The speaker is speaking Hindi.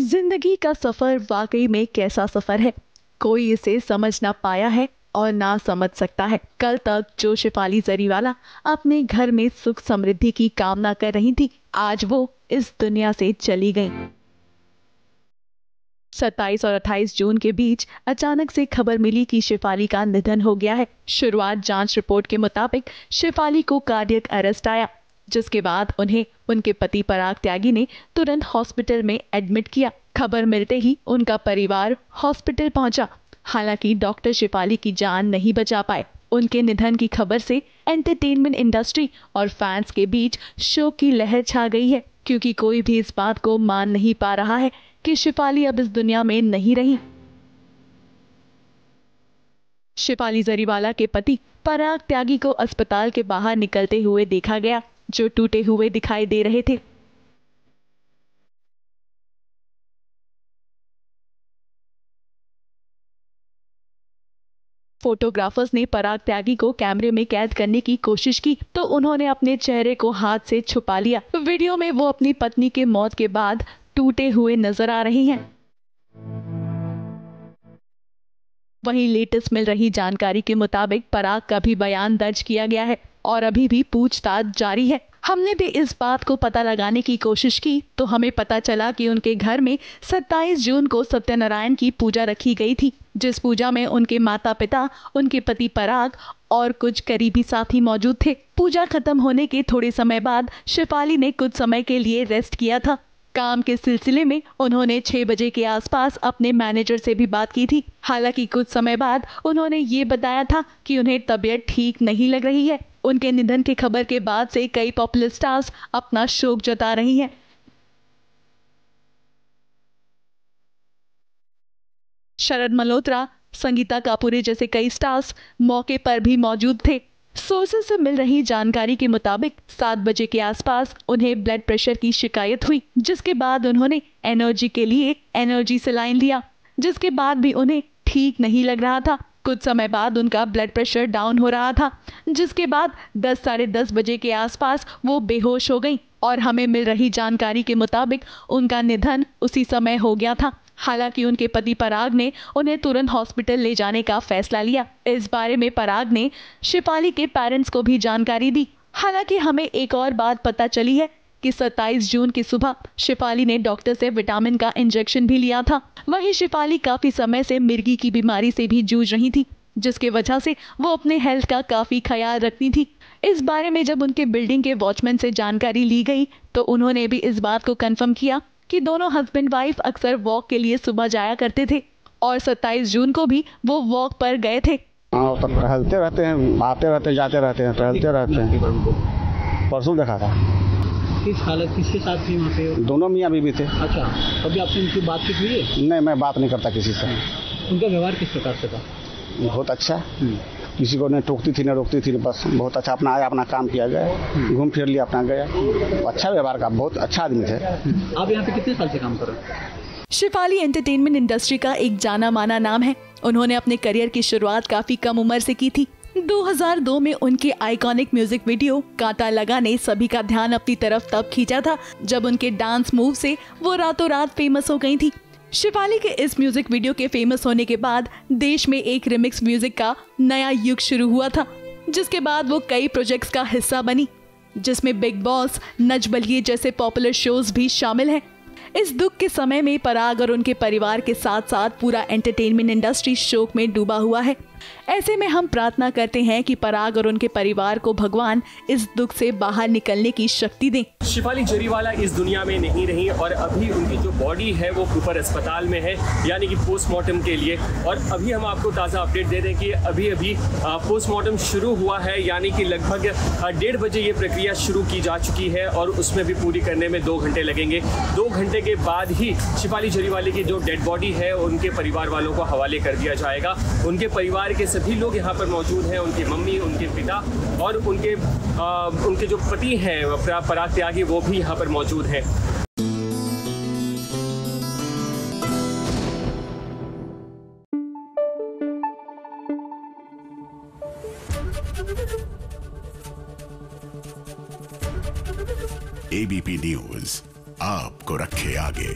जिंदगी का सफर वाकई में कैसा सफर है, कोई इसे समझ ना पाया है और ना समझ सकता है। कल तक जो शेफाली जरीवाला अपने घर में सुख समृद्धि की कामना कर रही थी, आज वो इस दुनिया से चली गई। 27 और 28 जून के बीच अचानक से खबर मिली कि शेफाली का निधन हो गया है। शुरुआत जांच रिपोर्ट के मुताबिक शेफाली को कार्डियक अरेस्ट आया, जिसके बाद उन्हें उनके पति पराग त्यागी ने तुरंत हॉस्पिटल में एडमिट किया। खबर मिलते ही उनका परिवार हॉस्पिटल पहुंचा। हालांकि डॉक्टर शेफाली की जान नहीं बचा पाए। उनके निधन की खबर से एंटरटेनमेंट इंडस्ट्री और फैंस के बीच शोक की लहर छा गई है, क्योंकि कोई भी इस बात को मान नहीं पा रहा है कि शेफाली अब इस दुनिया में नहीं रही। शेफाली जरीवाला के पति पराग त्यागी को अस्पताल के बाहर निकलते हुए देखा गया, जो टूटे हुए दिखाई दे रहे थे। फोटोग्राफर्स ने पराग त्यागी को कैमरे में कैद करने की कोशिश की तो उन्होंने अपने चेहरे को हाथ से छुपा लिया। वीडियो में वो अपनी पत्नी के मौत के बाद टूटे हुए नजर आ रही हैं। वहीं लेटेस्ट मिल रही जानकारी के मुताबिक पराग का भी बयान दर्ज किया गया है और अभी भी पूछताछ जारी है। हमने भी इस बात को पता लगाने की कोशिश की तो हमें पता चला कि उनके घर में 27 जून को सत्यनारायण की पूजा रखी गई थी, जिस पूजा में उनके माता पिता, उनके पति पराग और कुछ करीबी साथी मौजूद थे। पूजा खत्म होने के थोड़े समय बाद शेफाली ने कुछ समय के लिए रेस्ट किया था। काम के सिलसिले में उन्होंने 6 बजे के आसपास अपने मैनेजर से भी बात की थी। हालांकि कुछ समय बाद उन्होंने ये बताया था कि उन्हें तबीयत ठीक नहीं लग रही है। उनके निधन की खबर के बाद से कई पॉपुलर स्टार्स अपना शोक जता रही हैं। शरद मल्होत्रा, संगीता कापूरे जैसे कई स्टार्स मौके पर भी मौजूद थे। सोर्सेज से मिल रही जानकारी के मुताबिक 7 बजे के आसपास उन्हें ब्लड प्रेशर की शिकायत हुई, जिसके बाद उन्होंने एनर्जी के लिए एनर्जी सलाइन लिया, जिसके बाद भी उन्हें ठीक नहीं लग रहा था। कुछ समय बाद उनका ब्लड प्रेशर डाउन हो रहा था, जिसके बाद 10 साढ़े 10 बजे के आसपास वो बेहोश हो गई और हमें मिल रही जानकारी के मुताबिक उनका निधन उसी समय हो गया था। हालांकि उनके पति पराग ने उन्हें तुरंत हॉस्पिटल ले जाने का फैसला लिया। इस बारे में पराग ने शेफाली के पेरेंट्स को भी जानकारी दी। हालांकि हमें एक और बात पता चली है कि 27 जून की सुबह शेफाली ने डॉक्टर से विटामिन का इंजेक्शन भी लिया था। वहीं शेफाली काफी समय से मिर्गी की बीमारी से भी जूझ रही थी, जिसके वजह से वो अपने हेल्थ का काफी ख्याल रखती थी। इस बारे में जब उनके बिल्डिंग के वॉचमैन से जानकारी ली गई तो उन्होंने भी इस बात को कंफर्म किया कि दोनों हस्बैंड वाइफ अक्सर वॉक के लिए सुबह जाया करते थे और 27 जून को भी वो वॉक पर गए थे। तो टहलते रहते हैं, आते रहते जाते रहते हैं, टहलते रहते हैं। परसों देखा था। किस हालत, किसके साथ थी वहाँ पे? दोनों मियाँ बीवी थे। अच्छा, कभी आपसे उनकी बातचीत हुई है? नहीं, मैं बात नहीं करता किसी से। उनका व्यवहार किस प्रकार से था? बहुत अच्छा। किसी को न टोकती थी न रोकती थी, बस बहुत अच्छा। अपना आया, अपना काम किया गया, घूम फिर लिया, अपना गया। अच्छा व्यवहार का, बहुत अच्छा आदमी थे। आप यहाँ पे कितने साल से काम कर रहे हैं? शेफाली एंटरटेनमेंट इंडस्ट्री का एक जाना माना नाम है। उन्होंने अपने करियर की शुरुआत काफी कम उम्र से की थी। 2002 में उनके आइकॉनिक म्यूजिक वीडियो कांटा लगा ने सभी का ध्यान अपनी तरफ तब खींचा था, जब उनके डांस मूव से वो रातों रात फेमस हो गई थी। शेफाली के इस म्यूजिक वीडियो के फेमस होने के बाद देश में एक रिमिक्स म्यूजिक का नया युग शुरू हुआ था, जिसके बाद वो कई प्रोजेक्ट्स का हिस्सा बनी, जिसमें बिग बॉस, नच बलिए जैसे पॉपुलर शोज भी शामिल हैं। इस दुख के समय में पराग और उनके परिवार के साथ साथ पूरा एंटरटेनमेंट इंडस्ट्री शोक में डूबा हुआ है। ऐसे में हम प्रार्थना करते हैं कि पराग और उनके परिवार को भगवान इस दुख से बाहर निकलने की शक्ति दें। शेफाली जरीवाला इस दुनिया में नहीं रही और अभी उनकी जो बॉडी है वो ऊपर अस्पताल में है, यानी कि पोस्टमार्टम के लिए। और अभी हम आपको ताज़ा अपडेट दे दें कि अभी पोस्टमार्टम शुरू हुआ है, यानी कि लगभग 1:30 बजे ये प्रक्रिया शुरू की जा चुकी है और उसमें भी पूरी करने में 2 घंटे लगेंगे। 2 घंटे के बाद ही शेफाली जरीवाला की जो डेड बॉडी है उनके परिवार वालों को हवाले कर दिया जाएगा। उनके परिवार के सभी लोग यहाँ पर मौजूद हैं, उनकी मम्मी, उनके पिता और उनके जो पति हैं पराग त्यागी, वो भी यहाँ पर मौजूद हैं। एबीपी न्यूज आपको रखे आगे।